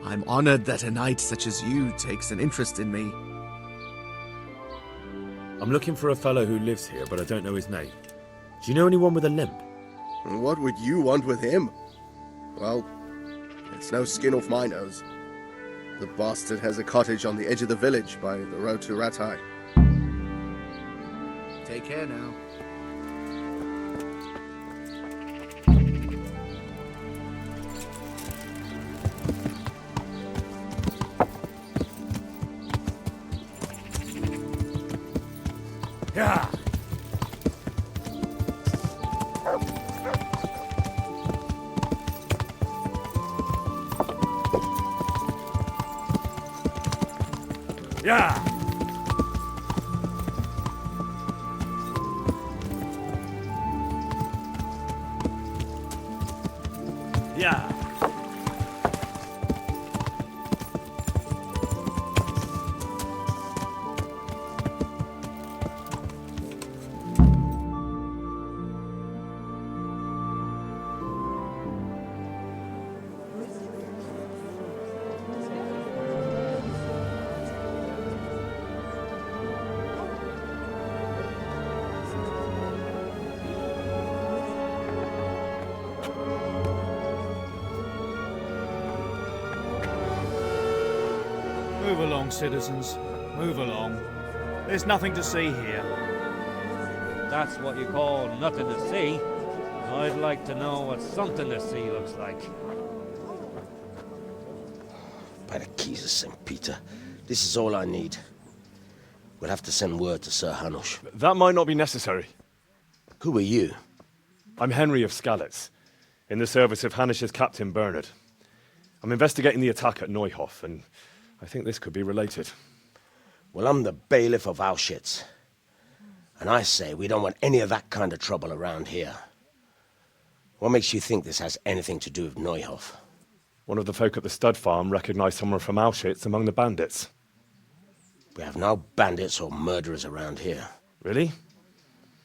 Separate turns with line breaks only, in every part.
I'm honored that a knight such as you takes an interest in me.
I'm looking for a fellow who lives here, but I don't know his name. Do you know anyone with a limp?
What would you want with him? Well, it's no skin off my nose. The bastard has a cottage on the edge of the village by the road to Ratai.
Take care now.
Yeah. Yeah. Yeah.
Move along, citizens. Move along. There's nothing to see here.
That's what you call nothing to see. I'd like to know what something to see looks like.
By the keys of St. Peter, this is all I need. We'll have to send word to Sir Hanush.
That might not be necessary.
Who are you?
I'm Henry of Skalitz, in the service of Hanush's Captain Bernard. I'm investigating the attack at Neuhof, and I think this could be related.
Well, I'm the Bailiff of Achitz. And I say we don't want any of that kind of trouble around here. What makes you think this has anything to do with Neuhof?
One of the folk at the stud farm recognized someone from Auschwitz among the bandits.
We have no bandits or murderers around here.
Really?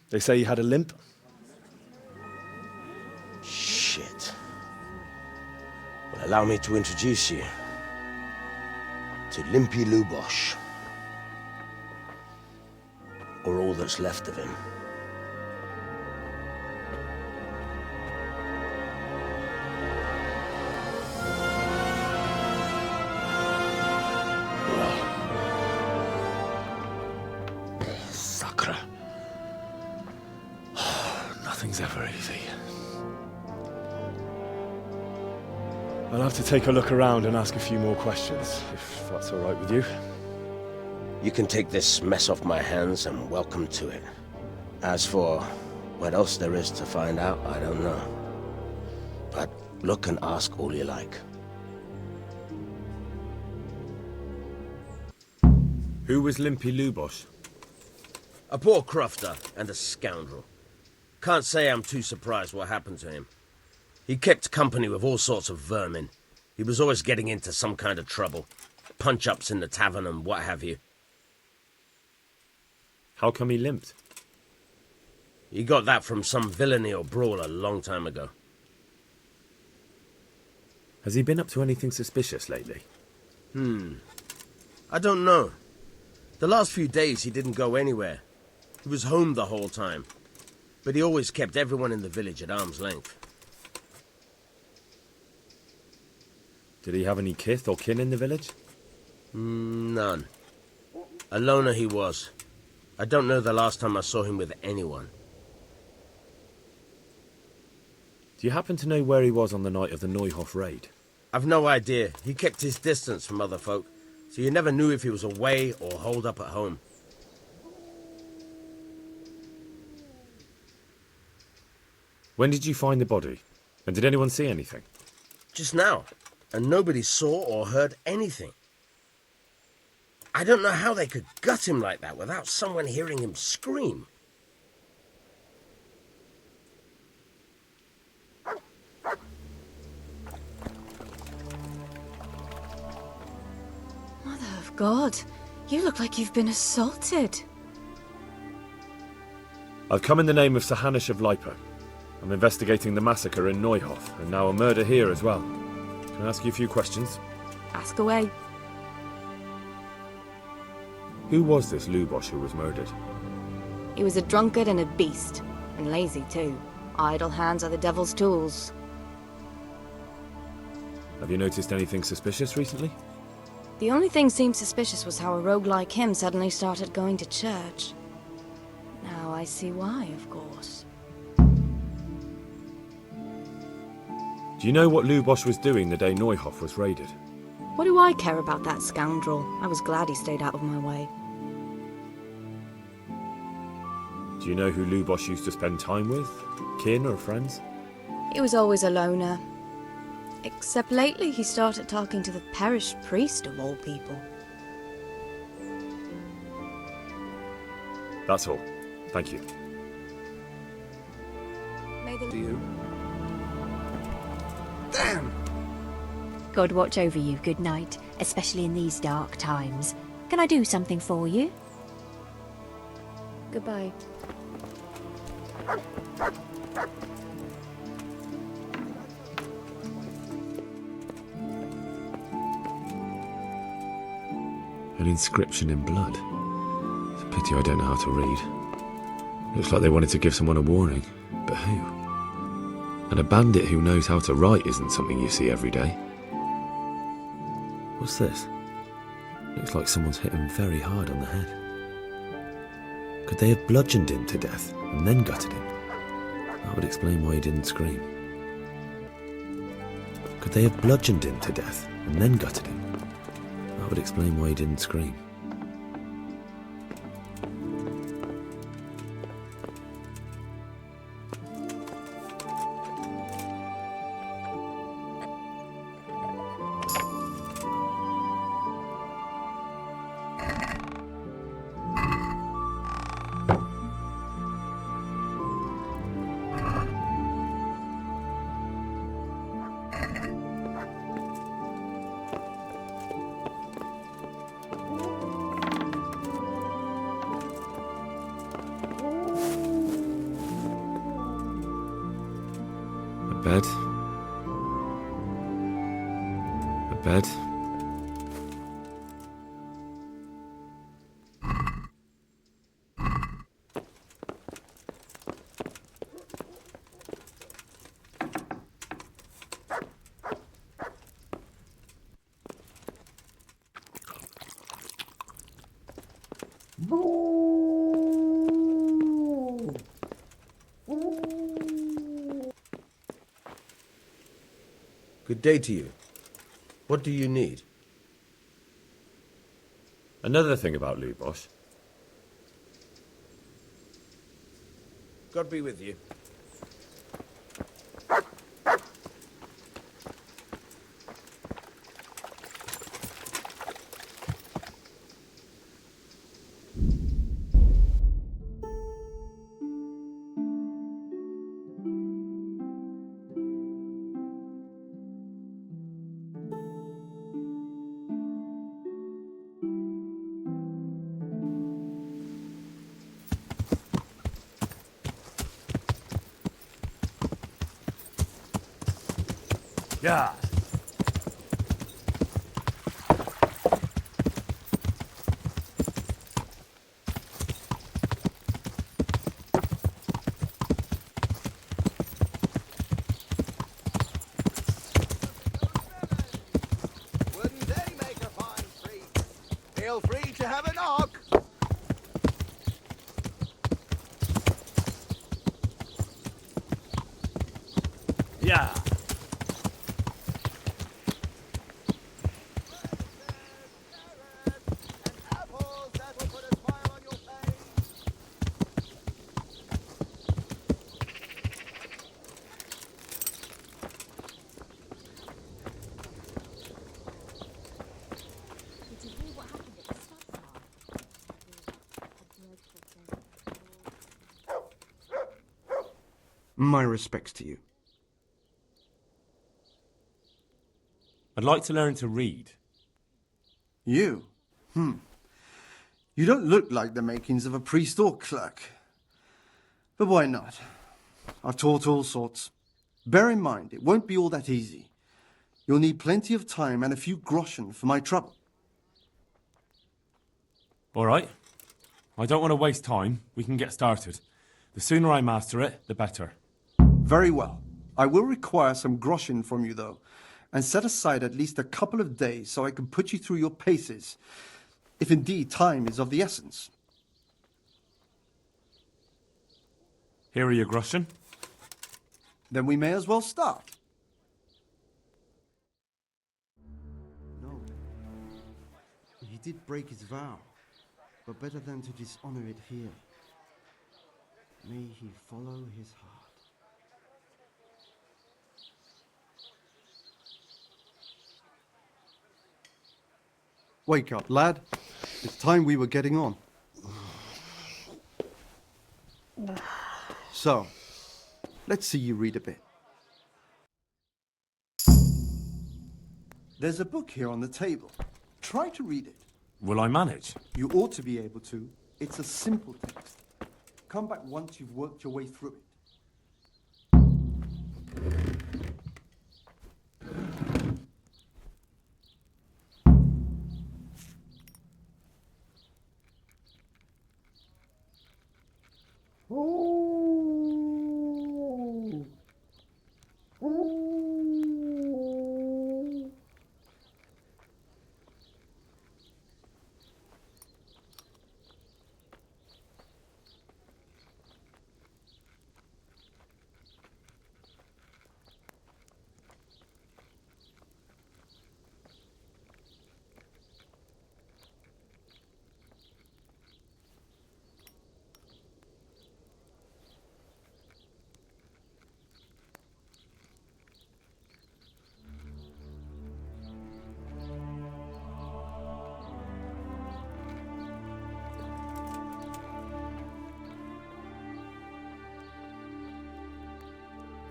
They say he had a limp?
Shit. Well, allow me to introduce you to Limpy Lubos. Or all that's left of him.
Sacre. Nothing's ever easy. I'll have to take a look around and ask a few more questions, if that's all right with you.
You can take this mess off my hands and welcome to it. As for what else there is to find out, I don't know. But look and ask all you like.
Who was Limpy Lubos?
A poor crofter and a scoundrel. Can't say I'm too surprised what happened to him. He kept company with all sorts of vermin. He was always getting into some kind of trouble. Punch-ups in the tavern and what have you.
How come he limped?
He got that from some villainy or brawl a long time ago.
Has he been up to anything suspicious lately?
I don't know. The last few days he didn't go anywhere. He was home the whole time. But he always kept everyone in the village at arm's length.
Did he have any kith or kin in the village?
None. A loner he was. I don't know the last time I saw him with anyone.
Do you happen to know where he was on the night of the Neuhof raid?
I've no idea. He kept his distance from other folk, so you never knew if he was away or holed up at home.
When did you find the body? And did anyone see anything?
Just now, and nobody saw or heard anything. I don't know how they could gut him like that without someone hearing him scream.
Mother of God, you look like you've been assaulted.
I've come in the name of Sir Hanush of Lipa. I'm investigating the massacre in Neuhof, and now a murder here as well. Can I ask you a few questions?
Ask away.
Who was this Lubos who was murdered?
He was a drunkard and a beast. And lazy, too. Idle hands are the devil's tools.
Have you noticed anything suspicious recently?
The only thing seemed suspicious was how a rogue like him suddenly started going to church. Now I see why, of course.
Do you know what Lubos was doing the day Neuhof was raided?
What do I care about that scoundrel? I was glad he stayed out of my way.
Do you know who Lubos used to spend time with? Kin or friends?
He was always a loner. Except lately he started talking to the parish priest of all people.
That's all. Thank you.
Do you? Damn!
God watch over you, good night, especially in these dark times. Can I do something for you?
Goodbye.
An inscription in blood. It's a pity I don't know how to read. Looks like they wanted to give someone a warning, but who? And a bandit who knows how to write isn't something you see every day. What's this? Looks like someone's hit him very hard on the head. Could they have bludgeoned him to death and then gutted him? That would explain why he didn't scream. Could they have bludgeoned him to death and then gutted him? That would explain why he didn't scream. Bed. A bed.
Good day to you. What do you need?
Another thing about Lubos.
God be with you.
Yeah.
Wouldn't they make a fine treat? Feel free to have a knock.
Yeah.
My respects to you.
I'd like to learn to read.
You? You don't look like the makings of a priest or clerk. But why not? I've taught all sorts. Bear in mind, it won't be all that easy. You'll need plenty of time and a few groschen for my trouble.
All right. I don't want to waste time. We can get started. The sooner I master it, the better.
Very well. I will require some groschen from you, though, and set aside at least a couple of days so I can put you through your paces, if indeed time is of the essence.
Here are your groschen.
Then we may as well start. No. He did break his vow, but better than to dishonor it here. May he follow his heart. Wake up, lad. It's time we were getting on. So, let's see you read a bit. There's a book here on the table. Try to read it.
Will I manage?
You ought to be able to. It's a simple text. Come back once you've worked your way through it.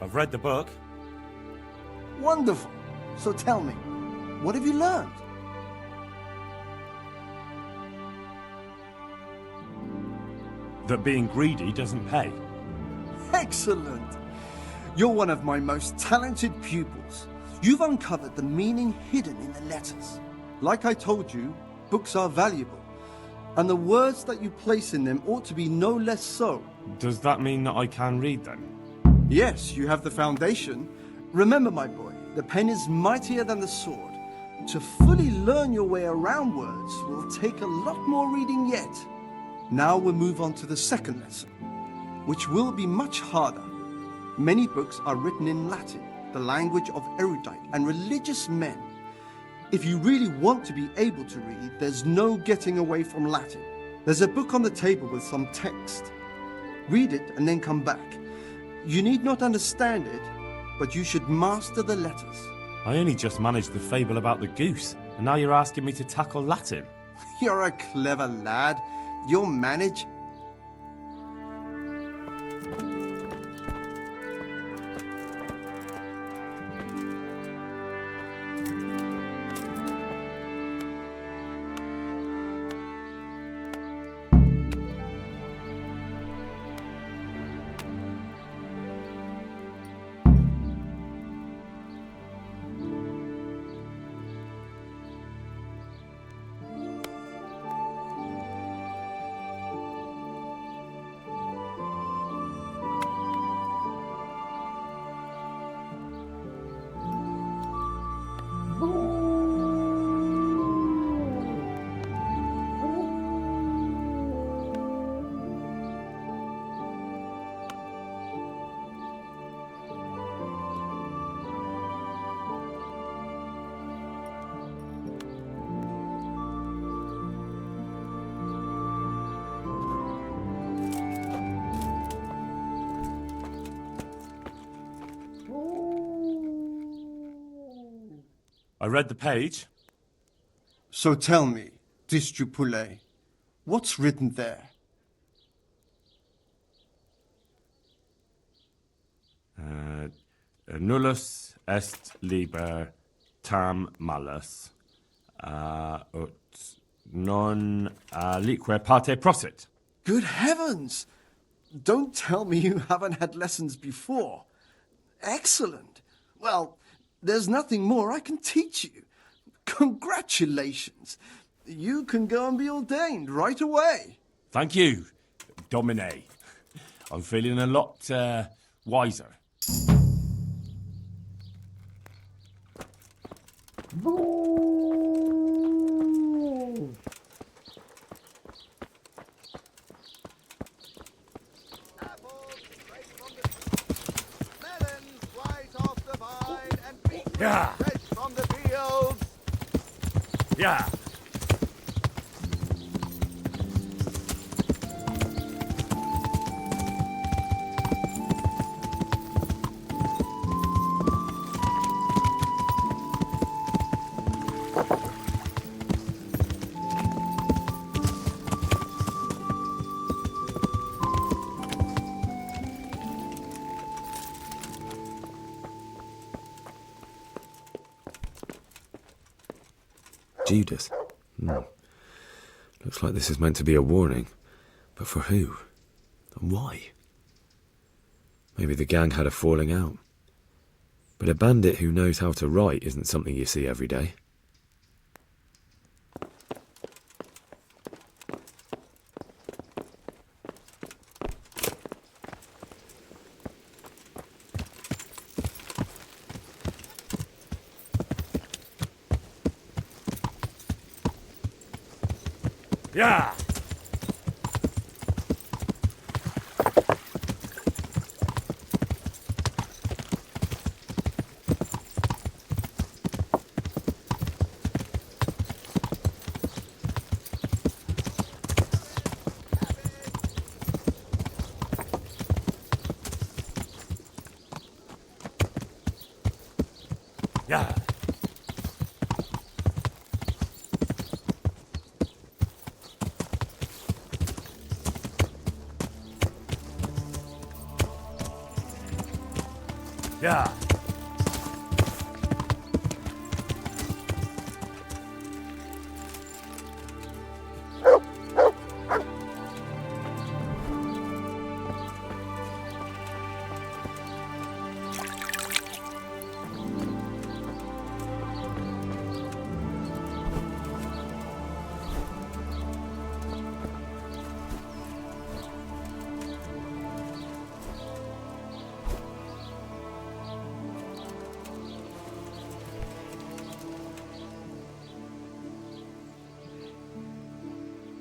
I've read the book.
Wonderful. So tell me, what have you learned?
That being greedy doesn't pay.
Excellent. You're one of my most talented pupils. You've uncovered the meaning hidden in the letters. Like I told you, books are valuable, and the words that you place in them ought to be no less so.
Does that mean that I can read then?
Yes, you have the foundation. Remember, my boy, the pen is mightier than the sword. To fully learn your way around words will take a lot more reading yet. Now we'll move on to the second lesson, which will be much harder. Many books are written in Latin, the language of erudite and religious men. If you really want to be able to read, there's no getting away from Latin. There's a book on the table with some text. Read it and then come back. You need not understand it, but you should master the letters.
I only just managed the fable about the goose, and now you're asking me to tackle Latin.
You're a clever lad. You'll manage.
I read the page.
So tell me, Descubre, what's written there?
Nullus est liber tam malus, ut non alique parte prosit.
Good heavens! Don't tell me you haven't had lessons before. Excellent. Well, there's nothing more I can teach you. Congratulations. You can go and be ordained right away.
Thank you, Domine. I'm feeling a lot, wiser.
Yeah.
From the fields.
Yeah.
Judas. Looks like this is meant to be a warning. But for who? And why? Maybe the gang had a falling out. But a bandit who knows how to write isn't something you see every day.
Yeah. Yeah. Yeah.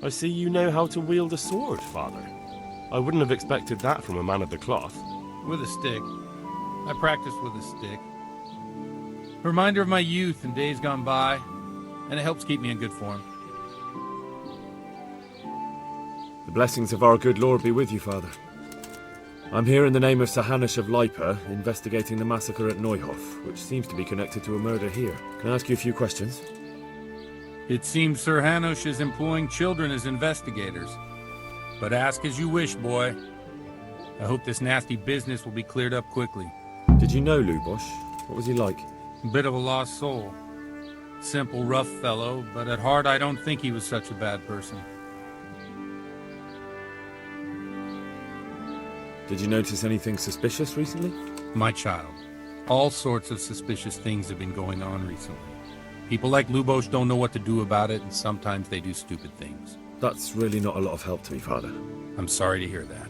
I see you know how to wield a sword, Father. I wouldn't have expected that from a man of the cloth.
With a stick. I practice with a stick. A reminder of my youth and days gone by, and it helps keep me in good form.
The blessings of our good Lord be with you, Father. I'm here in the name of Sir Hanush of Lipa, investigating the massacre at Neuhof, which seems to be connected to a murder here. Can I ask you a few questions?
It seems Sir Hanush is employing children as investigators. But ask as you wish, boy. I hope this nasty business will be cleared up quickly.
Did you know Lubos? What was he like?
A bit of a lost soul. Simple, rough fellow, but at heart I don't think he was such a bad person.
Did you notice anything suspicious recently?
My child, all sorts of suspicious things have been going on recently. People like Lubos don't know what to do about it, and sometimes they do stupid things.
That's really not a lot of help to me, Father.
I'm sorry to hear that.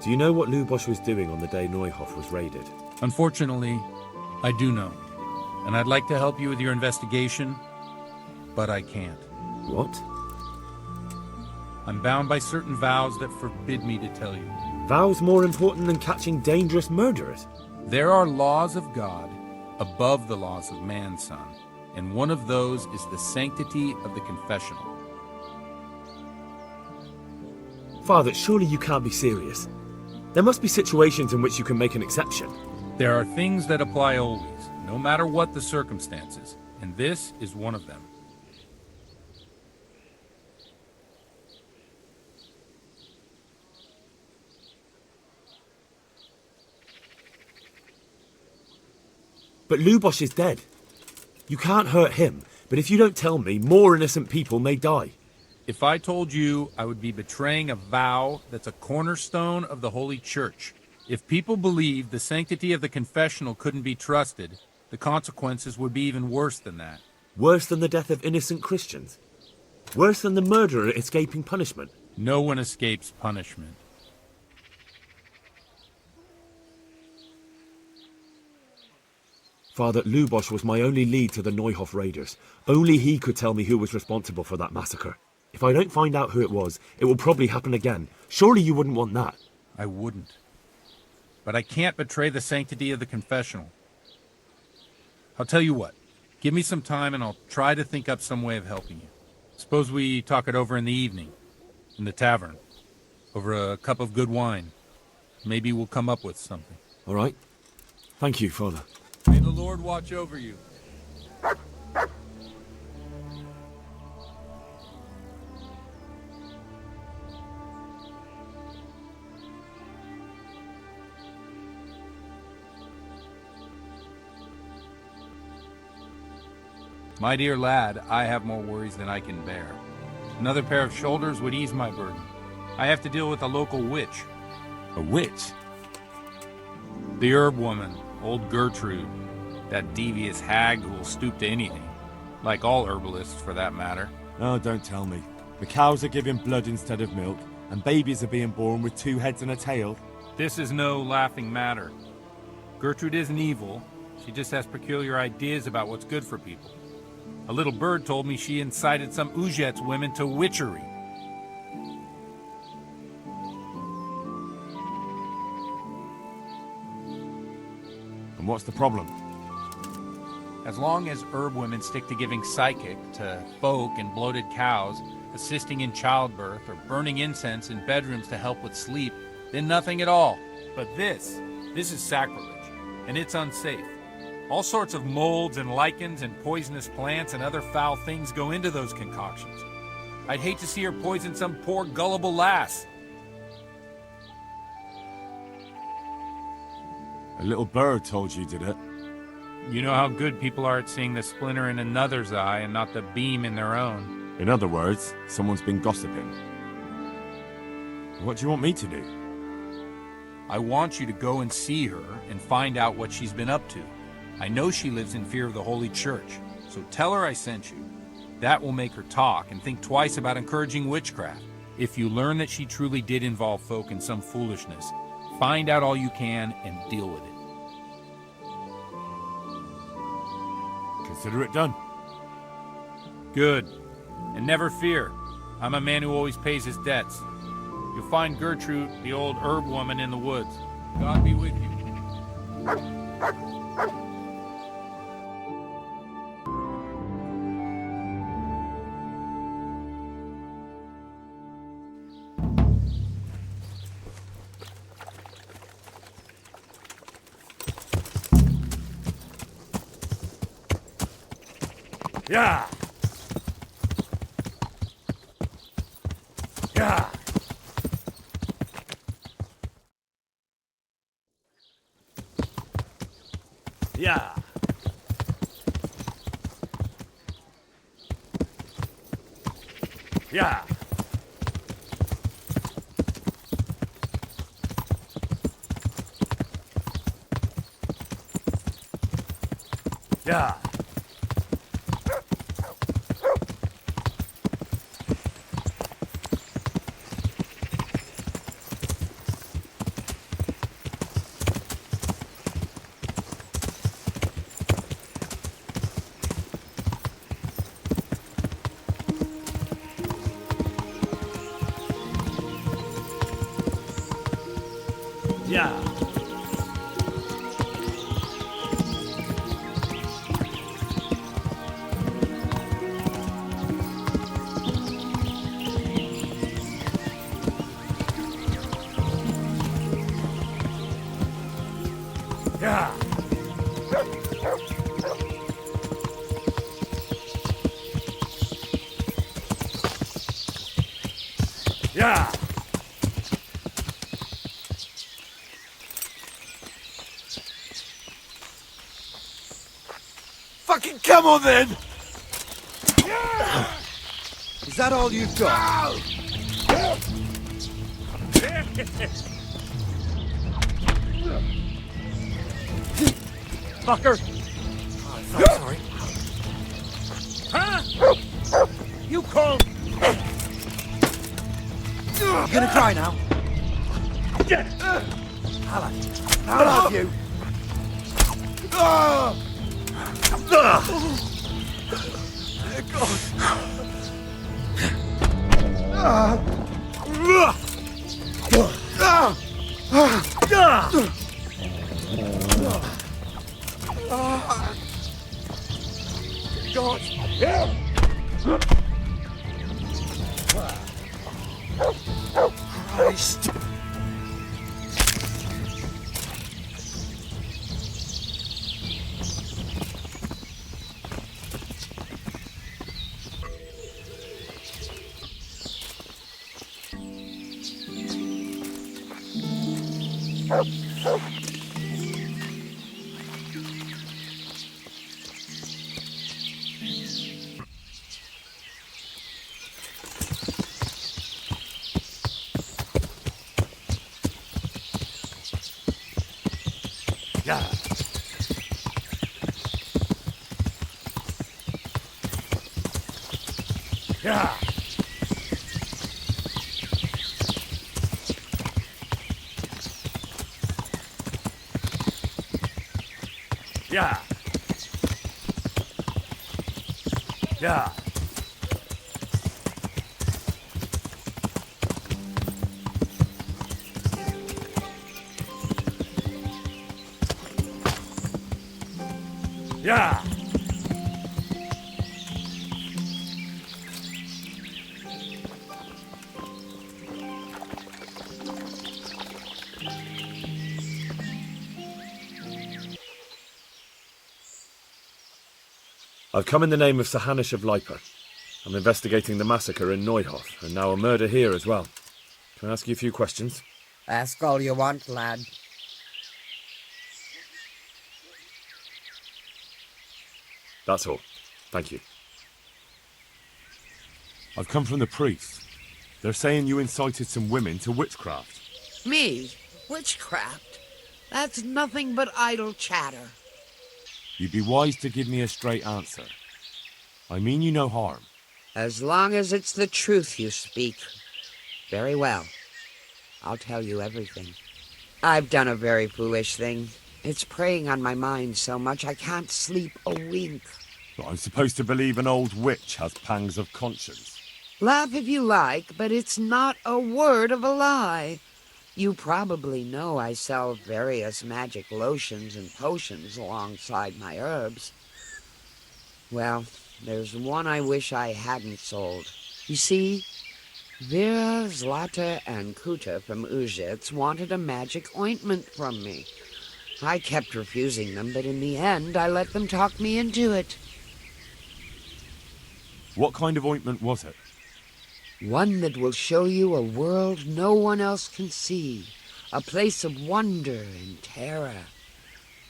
Do you know what Lubos was doing on the day Neuhof was raided?
Unfortunately, I do know. And I'd like to help you with your investigation, but I can't.
What?
I'm bound by certain vows that forbid me to tell you.
Vows more important than catching dangerous murderers?
There are laws of God above the laws of man, son, and one of those is the sanctity of the confessional.
Father, surely you can't be serious. There must be situations in which you can make an exception.
There are things that apply always, no matter what the circumstances, and this is one of them.
But Lubos is dead. You can't hurt him, but if you don't tell me, more innocent people may die.
If I told you, I would be betraying a vow that's a cornerstone of the Holy Church. If people believed the sanctity of the confessional couldn't be trusted, the consequences would be even worse than that.
Worse than the death of innocent Christians? Worse than the murderer escaping punishment?
No one escapes punishment.
Father, Lubos was my only lead to the Neuhof raiders. Only he could tell me who was responsible for that massacre. If I don't find out who it was, it will probably happen again. Surely you wouldn't want that.
I wouldn't. But I can't betray the sanctity of the confessional. I'll tell you what. Give me some time and I'll try to think up some way of helping you. Suppose we talk it over in the evening, in the tavern, over a cup of good wine. Maybe we'll come up with something.
All right. Thank you, Father.
May the Lord watch over you. My dear lad, I have more worries than I can bear. Another pair of shoulders would ease my burden. I have to deal with a local witch.
A witch?
The herb woman, old Gertrude. That devious hag who will stoop to anything. Like all herbalists, for that matter.
Oh, don't tell me. The cows are giving blood instead of milk, and babies are being born with 2 heads and a tail.
This is no laughing matter. Gertrude isn't evil. She just has peculiar ideas about what's good for people. A little bird told me she incited some Ujet's women to witchery.
And what's the problem?
As long as herb women stick to giving psychic to folk and bloated cows, assisting in childbirth, or burning incense in bedrooms to help with sleep, then nothing at all. But this is sacrilege, and it's unsafe. All sorts of molds and lichens and poisonous plants and other foul things go into those concoctions. I'd hate to see her poison some poor gullible lass.
A little bird told you, did it?
You know how good people are at seeing the splinter in another's eye and not the beam in their own.
In other words, someone's been gossiping. What do you want me to do?
I want you to go and see her and find out what she's been up to. I know she lives in fear of the Holy Church, so tell her I sent you. That will make her talk and think twice about encouraging witchcraft. If you learn that she truly did involve folk in some foolishness, find out all you can and deal with it.
Consider it done.
Good. And never fear. I'm a man who always pays his debts. You'll find Gertrude, the old herb woman, in the woods. God be with you.
Yeah! Yeah! Yeah! Yeah! Yeah! Yeah. Yeah. Yeah.
Fucking come on then!
Is that all you've got?
fucker!
Oh, sorry.
Huh? You called...
You gonna cry now? Alan, I'll have you. God. Christ.
Yeah. Yeah. Yeah. Yeah. Yeah.
I've come in the name of Sir Hanish of Lipa. I'm investigating the massacre in Neuhof, and now a murder here as well. Can I ask you a few questions?
Ask all you want, lad.
That's all. Thank you.
I've come from the priests. They're saying you incited some women to witchcraft.
Me? Witchcraft? That's nothing but idle chatter.
You'd be wise to give me a straight answer. I mean you no harm.
As long as it's the truth you speak. Very well. I'll tell you everything. I've done a very foolish thing. It's preying on my mind so much I can't sleep a wink.
But I'm supposed to believe an old witch has pangs of conscience.
Laugh if you like, but it's not a word of a lie. You probably know I sell various magic lotions and potions alongside my herbs. Well, there's one I wish I hadn't sold. You see, Vera, Zlata, and Kuta from Uzhitz wanted a magic ointment from me. I kept refusing them, but in the end, I let them talk me into it.
What kind of ointment was it?
One that will show you a world no one else can see. A place of wonder and terror.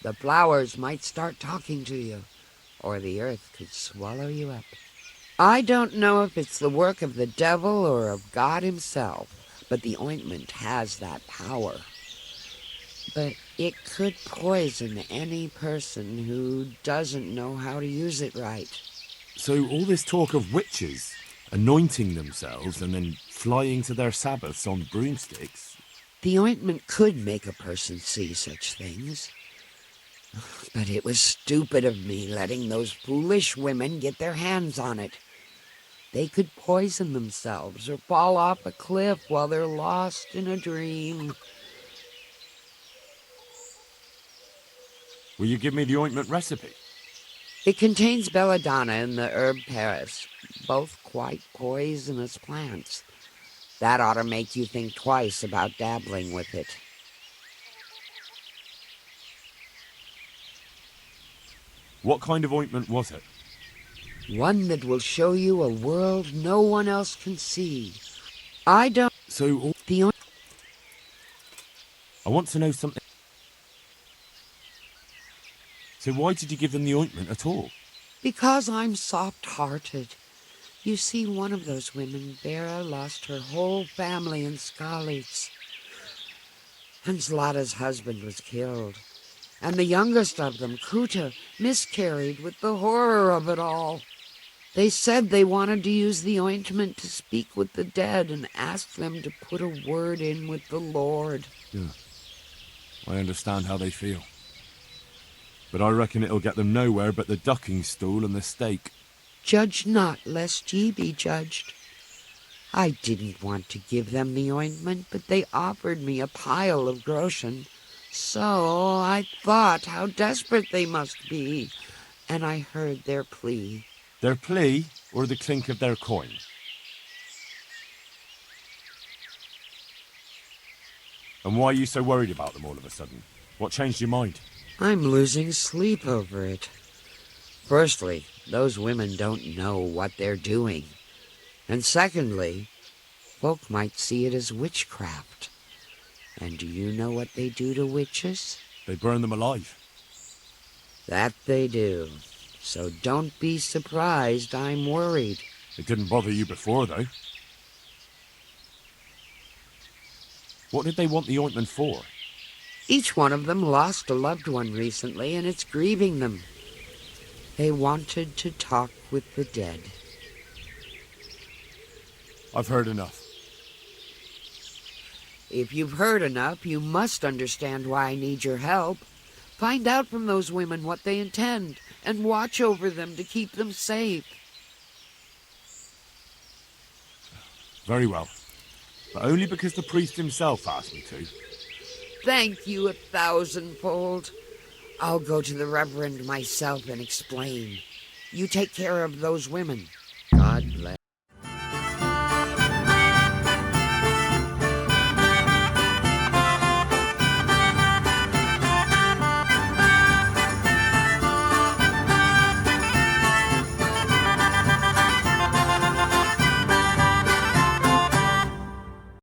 The flowers might start talking to you, or the earth could swallow you up. I don't know if it's the work of the devil or of God himself, but the ointment has that power. But it could poison any person who doesn't know how to use it right.
So all this talk of witches anointing themselves and then flying to their sabbaths on broomsticks.
The ointment could make a person see such things. But it was stupid of me letting those foolish women get their hands on it. They could poison themselves or fall off a cliff while they're lost in a dream.
Will you give me the ointment recipe?
It contains belladonna and the herb Paris, both quite poisonous plants. That ought to make you think twice about dabbling with it.
What kind of ointment was it?
One that will show you a world no one else can see. I don't...
So I want to know something. So why did you give them the ointment at all?
Because I'm soft-hearted. You see, one of those women, Vera, lost her whole family in Skalitz. And Zlata's husband was killed. And the youngest of them, Kuta, miscarried with the horror of it all. They said they wanted to use the ointment to speak with the dead and ask them to put a word in with the Lord.
Yeah. I understand how they feel. But I reckon it'll get them nowhere but the ducking stool and the stake.
Judge not, lest ye be judged. I didn't want to give them the ointment, but they offered me a pile of groschen. So I thought how desperate they must be, and I heard their plea.
Their plea, or the clink of their coin? And why are you so worried about them all of a sudden? What changed your mind?
I'm losing sleep over it. Firstly, those women don't know what they're doing. And secondly, folk might see it as witchcraft. And do you know what they do to witches?
They burn them alive.
That they do. So don't be surprised I'm worried.
It didn't bother you before, though. What did they want the ointment for?
Each one of them lost a loved one recently, and it's grieving them. They wanted to talk with the dead.
I've heard enough.
If you've heard enough, you must understand why I need your help. Find out from those women what they intend, and watch over them to keep them safe.
Very well. But only because the priest himself asked me to.
Thank you 1,000-fold. I'll go to the Reverend myself and explain. You take care of those women. God bless.